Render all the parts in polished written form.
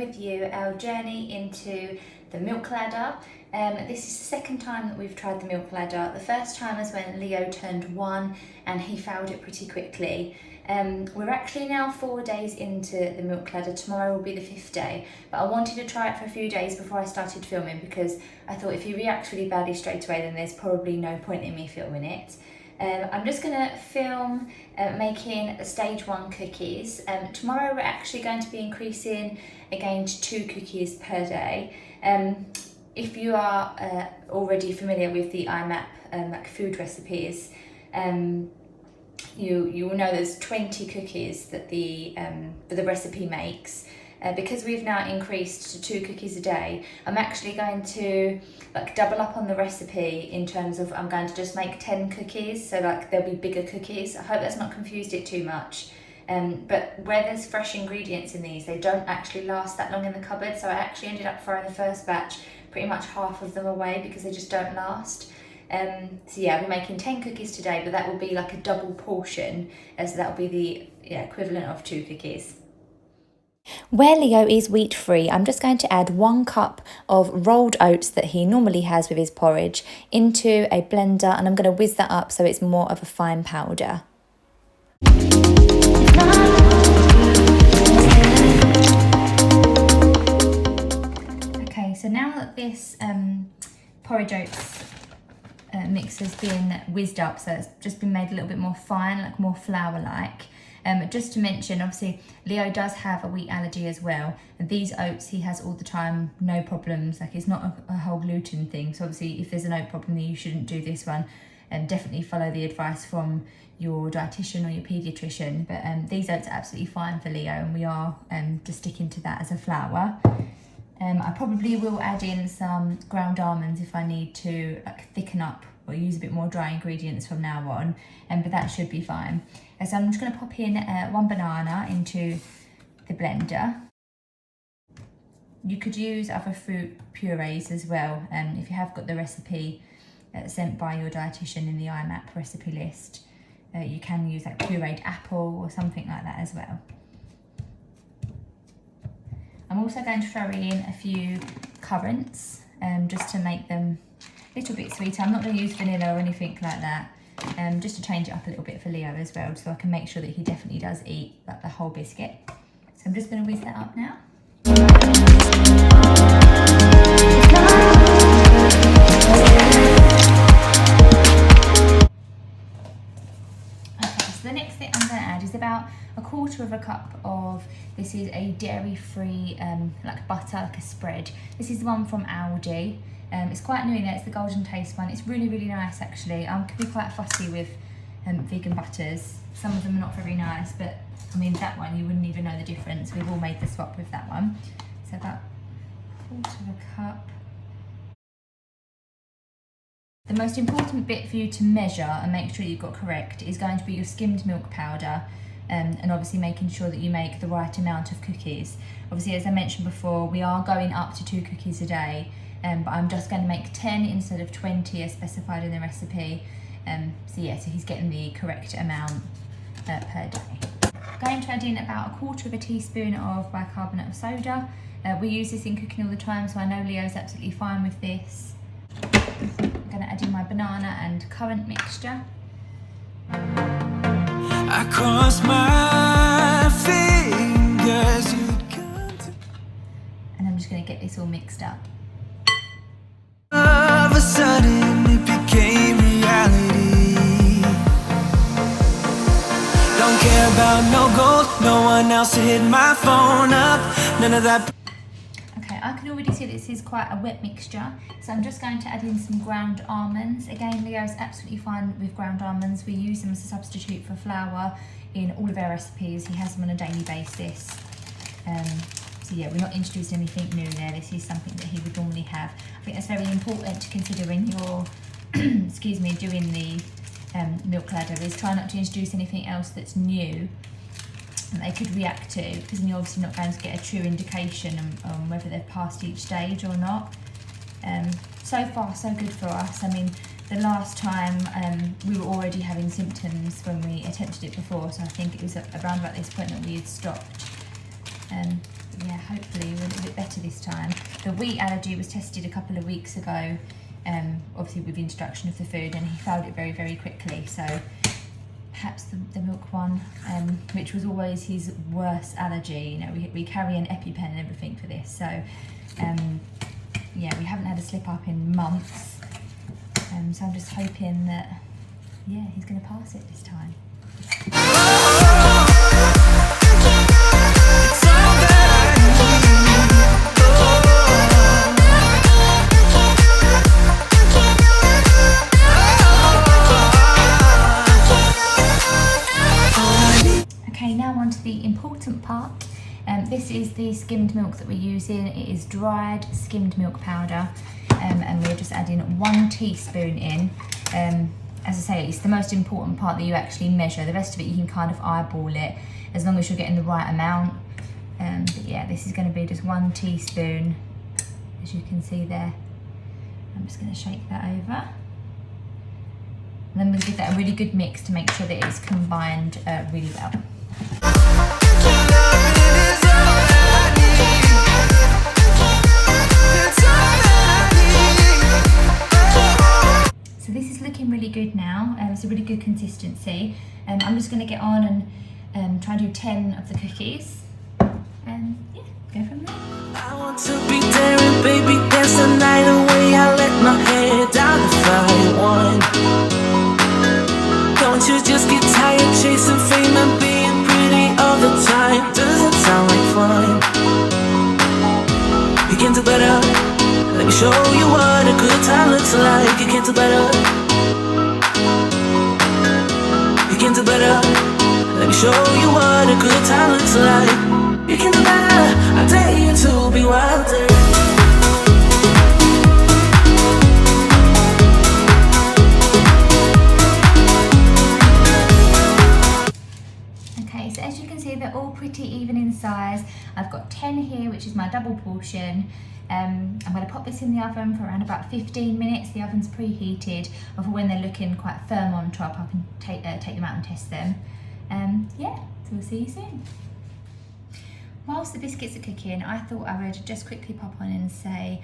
with you our journey into the milk ladder. This is the second time that we've tried the milk ladder. The first time was when Leo turned 1 and he failed it pretty quickly. We're actually now 4 days into the milk ladder. Tomorrow will be the 5th day, but I wanted to try it for a few days before I started filming because I thought if he reacts really badly straight away then there's probably no point in me filming it. I'm just going to film making stage 1 cookies. Tomorrow we're actually going to be increasing again to 2 cookies per day. If you are already familiar with the IMAP like food recipes, you will know there's 20 cookies that the recipe makes. Because we've now increased to 2 cookies a day, I'm actually going to like double up on the recipe in terms of I'm going to just make 10 cookies, so like there'll be bigger cookies. I hope that's not confused it too much. But where there's fresh ingredients in these, they don't actually last that long in the cupboard, so I actually ended up throwing the first batch pretty much half of them away because they just don't last. So yeah, I'll be making 10 cookies today, but that will be like a double portion, so that will be the equivalent of 2 cookies. Where Leo is wheat free, I'm just going to add 1 cup of rolled oats that he normally has with his porridge into a blender, and I'm going to whiz that up so it's more of a fine powder. Okay, so now that this porridge oats mix has been whizzed up, so it's just been made a little bit more fine, like more flour-like. Just to mention, obviously Leo does have a wheat allergy as well, and these oats he has all the time, no problems. Like it's not a whole gluten thing, so obviously if there's an oat problem then you shouldn't do this one, and definitely follow the advice from your dietitian or your paediatrician. But these oats are absolutely fine for Leo, and we are just sticking to that as a flour. I probably will add in some ground almonds if I need to like thicken up or use a bit more dry ingredients from now on, but that should be fine. So I'm just going to pop in 1 banana into the blender. You could use other fruit purees as well, if you have got the recipe sent by your dietitian in the IMAP recipe list. You can use like pureed apple or something like that as well. I'm also going to throw in a few currants just to make them a little bit sweeter. I'm not going to use vanilla or anything like that, just to change it up a little bit for Leo as well, so I can make sure that he definitely does eat like the whole biscuit. So I'm just going to whiz that up now. Okay, so the next thing I'm going to add is about 1/4 cup of, this is a dairy-free like butter, like a spread. This is the one from Aldi. It's quite new in there, it's the Golden Taste one. It's really, really nice actually. I can be quite fussy with vegan butters. Some of them are not very nice, but I mean that one you wouldn't even know the difference. We've all made the swap with that one. So about 1/4 cup. The most important bit for you to measure and make sure you've got correct is going to be your skimmed milk powder, and obviously making sure that you make the right amount of cookies. Obviously, as I mentioned before, we are going up to 2 cookies a day, but I'm just going to make 10 instead of 20 as specified in the recipe. So yeah, so he's getting the correct amount per day. Going to add in about 1/4 teaspoon of bicarbonate of soda. We use this in cooking all the time, so I know Leo's absolutely fine with this. I'm going to add in my banana and currant mixture. I cross my fingers. And I'm just going to get this all mixed up. All of a sudden it became reality. Don't care about no gold, no one else to hit my phone up, none of that. Okay, I can already see this is quite a wet mixture, so I'm just going to add in some ground almonds. Again, Leo's absolutely fine with ground almonds. We use them as a substitute for flour in all of our recipes. He has them on a daily basis. So yeah, we're not introducing anything new there. This is something that he would normally have. I think that's very important to consider when you're excuse me, doing the milk ladder, is try not to introduce anything else that's new that they could react to, because then you're obviously not going to get a true indication on whether they've passed each stage or not. So far so good for us. I mean, the last time we were already having symptoms when we attempted it before, so I think it was around about this point that we had stopped. yeah, hopefully we're a little bit better this time. The wheat allergy was tested a couple of weeks ago, obviously with the introduction of the food, and he failed it very, very quickly. So perhaps the milk one, which was always his worst allergy. You know, we carry an EpiPen and everything for this. So yeah, we haven't had a slip up in months. So I'm just hoping that, yeah, he's going to pass it this time. Okay, now on to the important part. This is the skimmed milk that we're using. It is dried skimmed milk powder, and we're just adding 1 teaspoon in. As I say, it's the most important part that you actually measure. The rest of it you can kind of eyeball it, as long as you're getting the right amount. But yeah, this is going to be just 1 teaspoon, as you can see there. I'm just going to shake that over. And then we'll give that a really good mix to make sure that it's combined really well. So this is looking really good now. It's a really good consistency. I'm just going to get on and try and do 10 of the cookies. And yeah, go from there. I want to be daring, baby, dance the night away. I let my hair down if I want. Don't you just get tired chasing fame and being pretty all the time? Doesn't sound like fun. You can do better. Let me show you what a good time looks like. You can do better. You can do better. Let me show you what a good time looks like. You can do better. I dare you to be wilder. Okay, so as you can see, they're all pretty even in size. I've got 10 here, which is my double portion. I'm going to pop this in the oven for around about 15 minutes. The oven's preheated, or for when they're looking quite firm on top, I can take them out and test them. Yeah, so we'll see you soon. Whilst the biscuits are cooking, I thought I would just quickly pop on and say,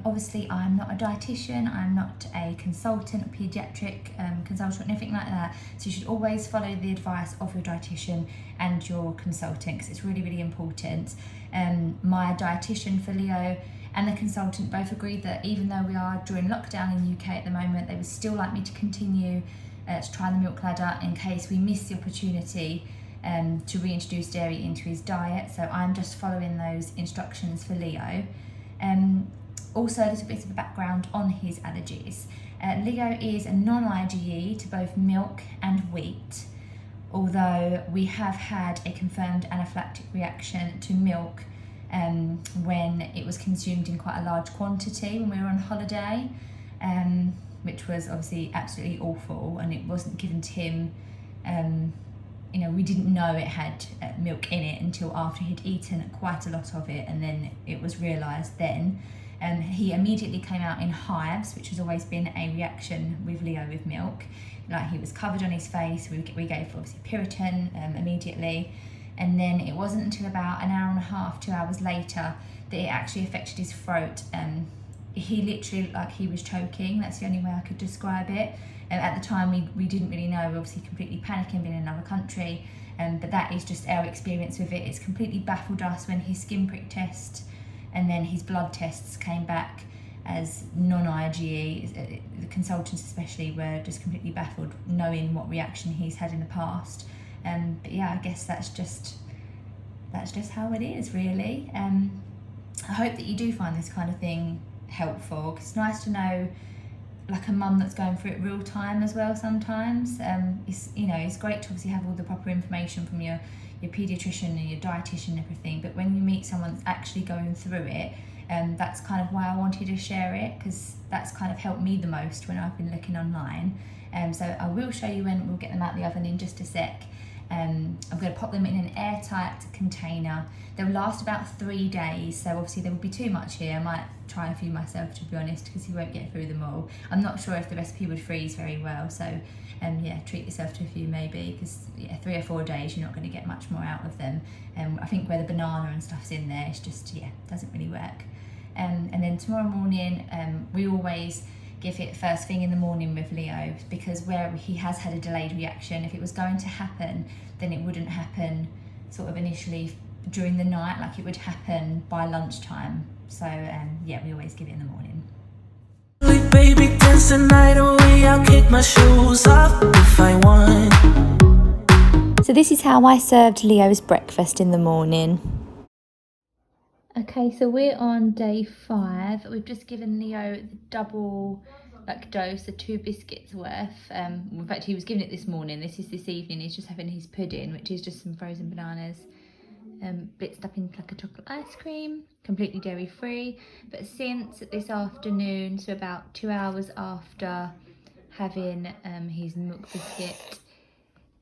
obviously I'm not a dietitian, I'm not a consultant, a paediatric consultant, anything like that. So you should always follow the advice of your dietitian and your consultant, because it's really, really important. My dietitian for Leo and the consultant both agreed that even though we are during lockdown in the UK at the moment, they would still like me to continue to try the milk ladder in case we miss the opportunity to reintroduce dairy into his diet. So I'm just following those instructions for Leo. Also, a little bit of a background on his allergies. Leo is a non-IgE to both milk and wheat, although we have had a confirmed anaphylactic reaction to milk when it was consumed in quite a large quantity when we were on holiday, which was obviously absolutely awful, and it wasn't given to him. You know, we didn't know it had milk in it until after he'd eaten quite a lot of it, and then it was realised then. He immediately came out in hives, which has always been a reaction with Leo with milk. Like, he was covered on his face. We gave obviously Piriton immediately, and then it wasn't until about an hour and a half, 2 hours later, that it actually affected his throat. He literally, like, he was choking. That's the only way I could describe it. At the time, we didn't really know. We were obviously completely panicking, being in another country. But that is just our experience with it. It's completely baffled us when his skin prick test and then his blood tests came back as non-IgE. The consultants especially were just completely baffled, knowing what reaction he's had in the past. But yeah, I guess that's just how it is, really. I hope that you do find this kind of thing helpful, because it's nice to know, like, a mum that's going through it real time as well sometimes. It's great to obviously have all the proper information from your paediatrician and your dietitian and everything, but when you meet someone that's actually going through it, that's kind of why I wanted to share it, because that's kind of helped me the most when I've been looking online. So I will show you when we'll get them out the oven in just a sec. I'm going to pop them in an airtight container. They'll last about 3 days, so obviously there will be too much here. I might try a few myself, to be honest, because you won't get through them all. I'm not sure if the recipe would freeze very well, so yeah, treat yourself to a few maybe, because yeah, 3 or 4 days you're not going to get much more out of them. I think where the banana and stuff's in there, it's just, yeah, doesn't really work. And then tomorrow morning, we always give it first thing in the morning with Leo, because where he has had a delayed reaction, if it was going to happen, then it wouldn't happen sort of initially during the night, like it would happen by lunchtime. So yeah, we always give it in the morning. Baby, dance the night away. I'll kick my shoes off if I want. So this is how I served Leo's breakfast in the morning. Okay, so we're on day 5. We've just given Leo the double dose, the 2 biscuits worth. In fact, he was given it this morning. This is this evening. He's just having his pudding, which is just some frozen bananas, blitzed up into like a chocolate ice cream, completely dairy free. But since this afternoon, so about 2 hours after having his milk biscuit,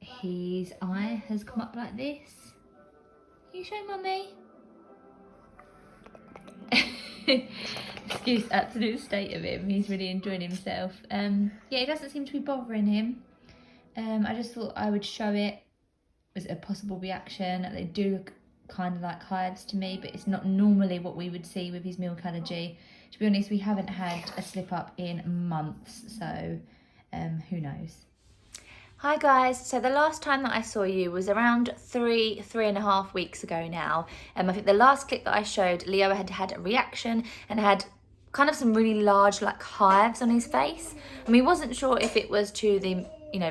his eye has come up like this. Can you show Mummy? Excuse absolute state of him. He's really enjoying himself. Yeah, it doesn't seem to be bothering him. I just thought I would show it as a possible reaction. They do look kind of like hives to me, but it's not normally what we would see with his milk allergy. To be honest, we haven't had a slip up in months, so who knows. Hi guys, so the last time that I saw you was around 3.5 weeks ago now. I think the last clip that I showed, Leo had had a reaction and had kind of some really large like hives on his face. And we wasn't sure if it was to the,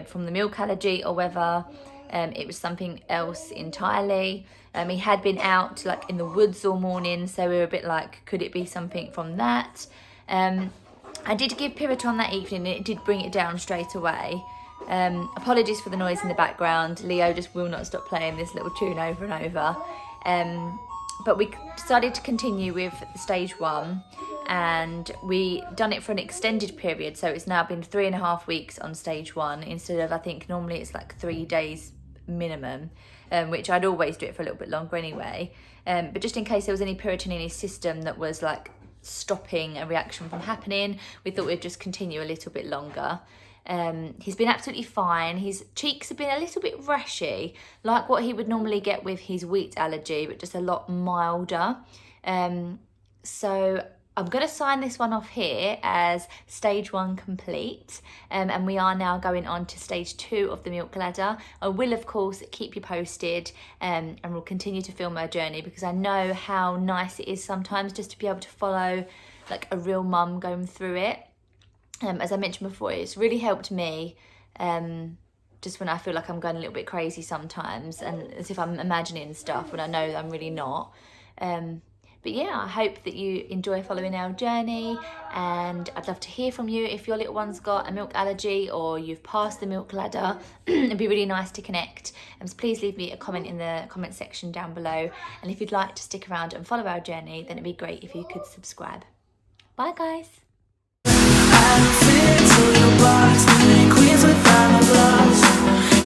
from the milk allergy, or whether it was something else entirely. He had been out like in the woods all morning, so we were a bit like, could it be something from that? I did give Piriton that evening and it did bring it down straight away. Apologies for the noise in the background. Leo just will not stop playing this little tune over and over. But we decided to continue with stage 1, and we done it for an extended period. So it's now been 3.5 weeks on stage 1 instead of, I think normally it's like 3 days minimum, which I'd always do it for a little bit longer anyway. But just in case there was any Piriton in his system that was like stopping a reaction from happening, we thought we'd just continue a little bit longer. He's been absolutely fine. His cheeks have been a little bit rashy, like what he would normally get with his wheat allergy, but just a lot milder. So I'm going to sign this one off here as stage 1 complete, and we are now going on to stage 2 of the milk ladder. I will of course keep you posted, and we'll continue to film our journey, because I know how nice it is sometimes just to be able to follow like a real mum going through it. As I mentioned before, it's really helped me just when I feel like I'm going a little bit crazy sometimes, and as if I'm imagining stuff when I know I'm really not. But yeah, I hope that you enjoy following our journey, and I'd love to hear from you if your little one's got a milk allergy or you've passed the milk ladder. It'd be really nice to connect. So please leave me a comment in the comment section down below, and if you'd like to stick around and follow our journey, then it'd be great if you could subscribe. Bye guys. I don't fit into your box. We ain't queens without no blood.